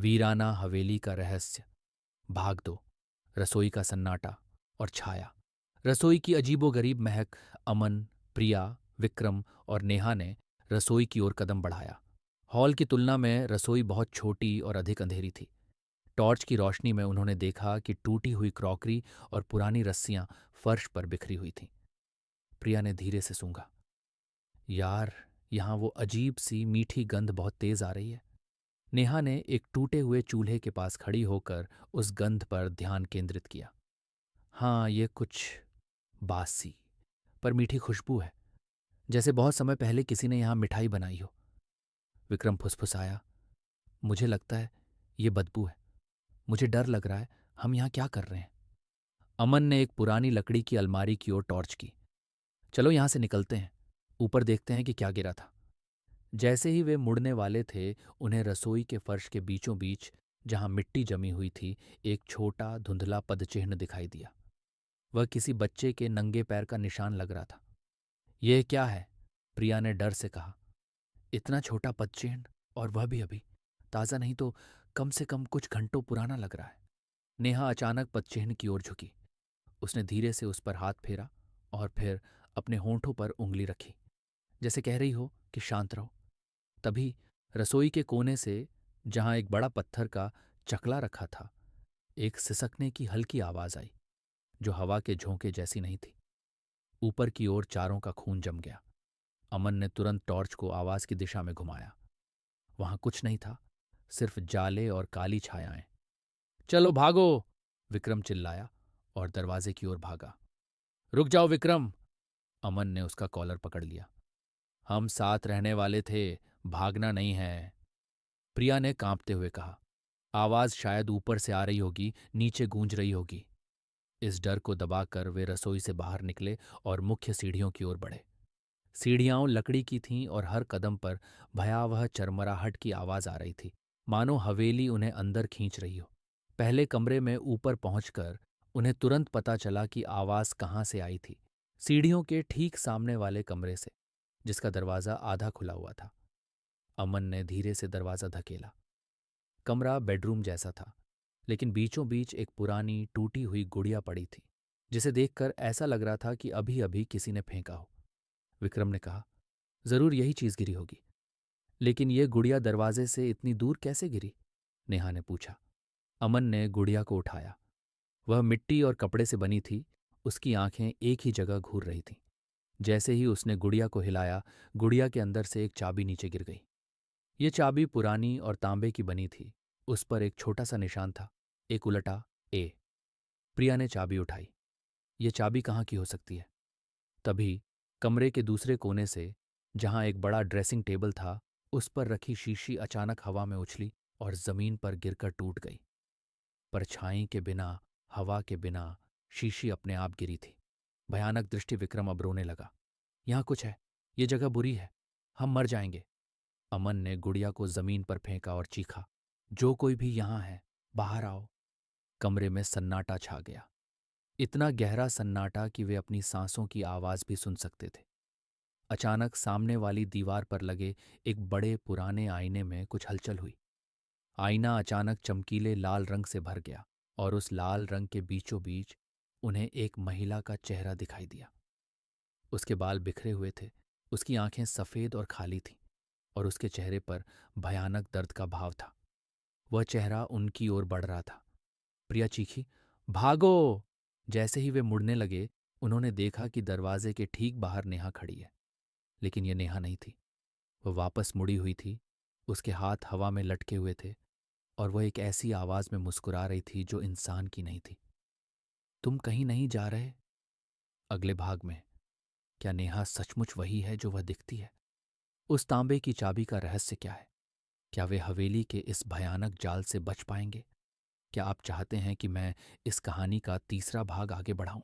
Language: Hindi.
वीराना हवेली का रहस्य, भाग 2। रसोई का सन्नाटा और छाया। रसोई की अजीबोगरीब महक। अमन, प्रिया, विक्रम और नेहा ने रसोई की ओर कदम बढ़ाया। हॉल की तुलना में रसोई बहुत छोटी और अधिक अंधेरी थी। टॉर्च की रोशनी में उन्होंने देखा कि टूटी हुई क्रॉकरी और पुरानी रस्सियां फर्श पर बिखरी हुई थीं। प्रिया ने धीरे से सूंघा। यार, यहां वो अजीब सी मीठी गंध बहुत तेज आ रही है। नेहा ने एक टूटे हुए चूल्हे के पास खड़ी होकर उस गंध पर ध्यान केंद्रित किया। हाँ, ये कुछ बासी पर मीठी खुशबू है, जैसे बहुत समय पहले किसी ने यहां मिठाई बनाई हो। विक्रम फुसफुसाया, मुझे लगता है ये बदबू है। मुझे डर लग रहा है। हम यहां क्या कर रहे हैं? अमन ने एक पुरानी लकड़ी की अलमारी की ओर टॉर्च की। चलो यहां से निकलते हैं, ऊपर देखते हैं कि क्या गिरा था। जैसे ही वे मुड़ने वाले थे, उन्हें रसोई के फर्श के बीचों बीच, जहां मिट्टी जमी हुई थी, एक छोटा धुंधला पदचिह्न दिखाई दिया। वह किसी बच्चे के नंगे पैर का निशान लग रहा था। यह क्या है? प्रिया ने डर से कहा। इतना छोटा पदचिह्न, और वह भी अभी ताज़ा नहीं तो कम से कम कुछ घंटों पुराना लग रहा है। नेहा अचानक पदचिह्न की ओर झुकी। उसने धीरे से उस पर हाथ फेरा और फिर अपने होंठों पर उंगली रखी, जैसे कह रही हो कि शांत रहो। तभी रसोई के कोने से, जहां एक बड़ा पत्थर का चकला रखा था, एक सिसकने की हल्की आवाज आई, जो हवा के झोंके जैसी नहीं थी। ऊपर की ओर चारों का खून जम गया। अमन ने तुरंत टॉर्च को आवाज की दिशा में घुमाया। वहां कुछ नहीं था, सिर्फ जाले और काली छायाएं। चलो भागो! विक्रम चिल्लाया और दरवाजे की ओर भागा। रुक जाओ विक्रम! अमन ने उसका कॉलर पकड़ लिया। हम साथ रहने वाले थे, भागना नहीं है। प्रिया ने कांपते हुए कहा। आवाज शायद ऊपर से आ रही होगी, नीचे गूंज रही होगी। इस डर को दबाकर वे रसोई से बाहर निकले और मुख्य सीढ़ियों की ओर बढ़े। सीढ़ियां लकड़ी की थीं और हर कदम पर भयावह चरमराहट की आवाज आ रही थी, मानो हवेली उन्हें अंदर खींच रही हो। पहले कमरे में ऊपर पहुंचकर उन्हें तुरंत पता चला कि आवाज कहाँ से आई थी। सीढ़ियों के ठीक सामने वाले कमरे से, जिसका दरवाजा आधा खुला हुआ था। अमन ने धीरे से दरवाजा धकेला। कमरा बेडरूम जैसा था, लेकिन बीचों बीच एक पुरानी टूटी हुई गुड़िया पड़ी थी, जिसे देखकर ऐसा लग रहा था कि अभी अभी किसी ने फेंका हो। विक्रम ने कहा, जरूर यही चीज गिरी होगी। लेकिन यह गुड़िया दरवाजे से इतनी दूर कैसे गिरी? नेहा ने पूछा। अमन ने गुड़िया को उठाया। वह मिट्टी और कपड़े से बनी थी। उसकी आंखें एक ही जगह घूर रही थीं। जैसे ही उसने गुड़िया को हिलाया, गुड़िया के अंदर से एक चाबी नीचे गिर गई। ये चाबी पुरानी और तांबे की बनी थी। उस पर एक छोटा सा निशान था, एक उलटा ए। प्रिया ने चाबी उठाई। ये चाबी कहाँ की हो सकती है? तभी कमरे के दूसरे कोने से, जहां एक बड़ा ड्रेसिंग टेबल था, उस पर रखी शीशी अचानक हवा में उछली और जमीन पर गिरकर टूट गई। परछाई के बिना, हवा के बिना, शीशी अपने आप गिरी थी। भयानक दृष्टि। विक्रम अब रोने लगा। यहां कुछ है, ये जगह बुरी है, हम मर जाएंगे। अमन ने गुड़िया को जमीन पर फेंका और चीखा, जो कोई भी यहां है, बाहर आओ। कमरे में सन्नाटा छा गया। इतना गहरा सन्नाटा कि वे अपनी सांसों की आवाज भी सुन सकते थे। अचानक सामने वाली दीवार पर लगे एक बड़े पुराने आईने में कुछ हलचल हुई। आईना अचानक चमकीले लाल रंग से भर गया और उस लाल रंग के बीचों बीच उन्हें एक महिला का चेहरा दिखाई दिया। उसके बाल बिखरे हुए थे, उसकी आंखें सफेद और खाली थीं, और उसके चेहरे पर भयानक दर्द का भाव था। वह चेहरा उनकी ओर बढ़ रहा था। प्रिया चीखी, भागो! जैसे ही वे मुड़ने लगे, उन्होंने देखा कि दरवाजे के ठीक बाहर नेहा खड़ी है। लेकिन यह नेहा नहीं थी। वह वापस मुड़ी हुई थी। उसके हाथ हवा में लटके हुए थे और वह एक ऐसी आवाज में मुस्कुरा रही थी जो इंसान की नहीं थी। तुम कहीं नहीं जा रहे? अगले भाग में, क्या नेहा सचमुच वही है जो वह दिखती है? उस तांबे की चाबी का रहस्य क्या है? क्या वे हवेली के इस भयानक जाल से बच पाएंगे? क्या आप चाहते हैं कि मैं इस कहानी का तीसरा भाग आगे बढ़ाऊं?